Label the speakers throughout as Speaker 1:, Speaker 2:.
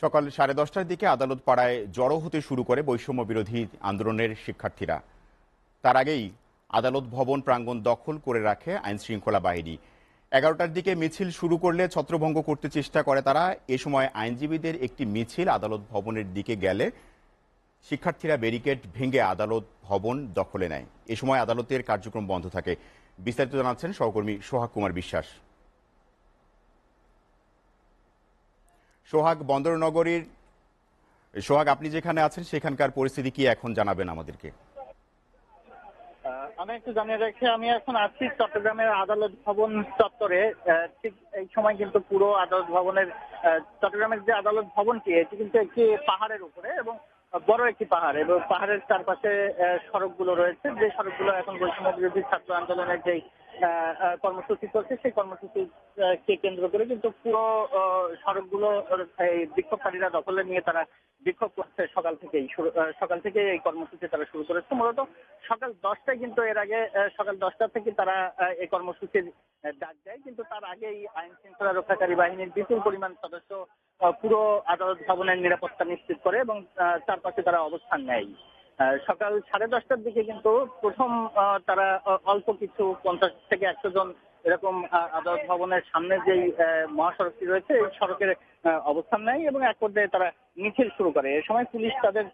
Speaker 1: সকাল 10:30টার দিকে আদালত পাড়ায় জড়ো হতে শুরু করে বৈষম্য বিরোধী আন্দোলনের শিক্ষার্থীরা। তার আগেই আদালত ভবন প্রাঙ্গণ দখল করে রাখে আইন শৃঙ্খলা বাহিনী। 11টার দিকে মিছিল শুরু করলে ছত্রভঙ্গ করতে চেষ্টা করে তারা। এ সময় আইনজীবীদের একটি মিছিল আদালত ভবনের দিকে গেলে শিক্ষার্থীরা ব্যারিকেড ভেঙে আদালত ভবন দখলে নেয়। এ সময় আদালতের কার্যক্রম বন্ধ থাকে। বিস্তারিত জানাচ্ছেন সহকর্মী সোহাগ কুমার বিশ্বাস। সোহাগ, আপনি যেখানে আছেন সেখানকার পরিস্থিতি কি এখন জানাবেন আমাদেরকে।
Speaker 2: আমি একটু জানিয়ে রাখি, আমি এখন আছি চট্টগ্রামের আদালত ভবন চত্বরে। ঠিক এই সময় কিন্তু পুরো আদালত ভবনের চট্টগ্রামের যে আদালত ভবনটি, এটি কিন্তু একটি পাহাড়ের উপরে এবং বড় একটি পাহাড়, এবং পাহাড়ের চারপাশে সড়কগুলো রয়েছে, যে সড়কগুলো এখন বৈষম্য বিরোধী ছাত্র আন্দোলনের যে কর্মসূচি চলছে সেই কর্মসূচিকে কেন্দ্র করে কিন্তু পুরো সড়কগুলো এই বিক্ষোভকারীরা দখলে নিয়ে তারা বিক্ষোভ করছে সকাল থেকেই এই কর্মসূচি তারা শুরু করেছে। মূলত সকাল 10টায়, কিন্তু এর আগে সকাল 10টা থেকে তারা এই কর্মসূচির ডাক দেয়, কিন্তু তার আগেই আইন শৃঙ্খলা রক্ষাকারী বাহিনীর বিপুল পরিমাণ সদস্য পুরো আদালত ভবনের নিরাপত্তা নিশ্চিত করে এবং চারপাশে তারা অবস্থান নেয়। সকাল 10:30টার দিকে কিন্তু প্রথম তারা অল্প কিছু 50 থেকে 100 জন এরকম আদালত ভবনের সামনে যেই মহাসড়কটি রয়েছে এই সড়কের অবস্থান নেয় এবং এক পর্যায়ে তারা মিছিল শুরু করে। এ সময় পুলিশ তাদের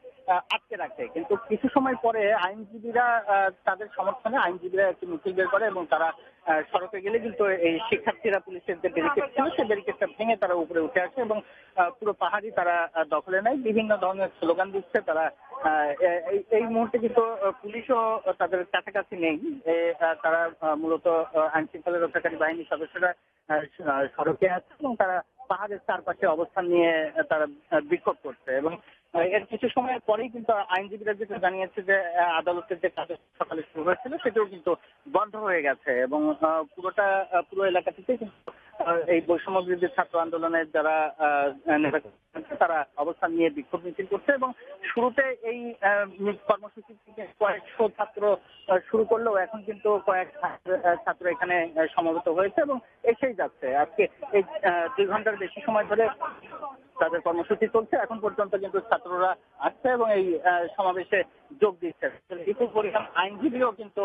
Speaker 2: আটকে রাখে, কিন্তু কিছু সময় পরে আইনজীবীরা তাদের সমর্থনে আইনজীবীরা একটি মিছিল বের করে এবং তারা সড়কে গেলে কিন্তু এই শিক্ষার্থীরা পুলিশের যে ব্যারিকেড ছিল সেই ব্যারিকেডটা ভেঙে তারা উপরে উঠে আসে এবং পুরো পাহাড়ি তারা দখলে নেয়। বিভিন্ন ধরনের স্লোগান দিচ্ছে তারা। এই মুহূর্তে কিন্তু পুলিশও তাদের কাছাকাছি নেই। তারা মূলত আইন শৃঙ্খলা রক্ষাকারী বাহিনীর সদস্যরা সড়কে আছে এবং তারা পাহাড়ের চারপাশে অবস্থান নিয়ে তারা বিক্ষোভ করছে। এবং এর কিছু সময়ের পরেই কিন্তু আইনজীবীরা যেটা জানিয়েছে যে আদালতের যে কাজ সকালে শুরু হয়েছিল সেটাও কিন্তু বন্ধ হয়ে গেছে এবং পুরো এলাকাটিতে কিন্তু এই বৈষম্য বিরোধী ছাত্র আন্দোলনের যারা নেতা তারা অবস্থান নিয়ে বিক্ষোভ মিছিল করছে। এবং শুরুতে এই কর্মসূচি থেকে কয়েকশো ছাত্র শুরু করলেও এখন কিন্তু কয়েক ছাত্র এখানে সমবেত হয়েছে এবং এসেই যাচ্ছে। আজকে এই 2 ঘন্টার বেশি সময় ধরে তাদের কর্মসূচি চলছে। এখন পর্যন্ত কিন্তু ছাত্ররা আসছে এবং এই সমাবেশে যোগ দিচ্ছে। বিপুল পরিমাণ আইনজীবীও কিন্তু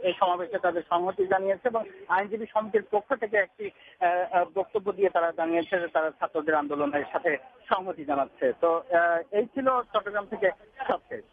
Speaker 2: এই সমাবেশে তাদের সংহতি জানিয়েছে এবং আইনজীবী সমিতির পক্ষ থেকে একটি বক্তব্য দিয়ে তারা জানিয়েছে যে তারা ছাত্রদের আন্দোলনের সাথে সংহতি জানাচ্ছে। তো এই ছিল চট্টগ্রাম থেকে সবশেষ।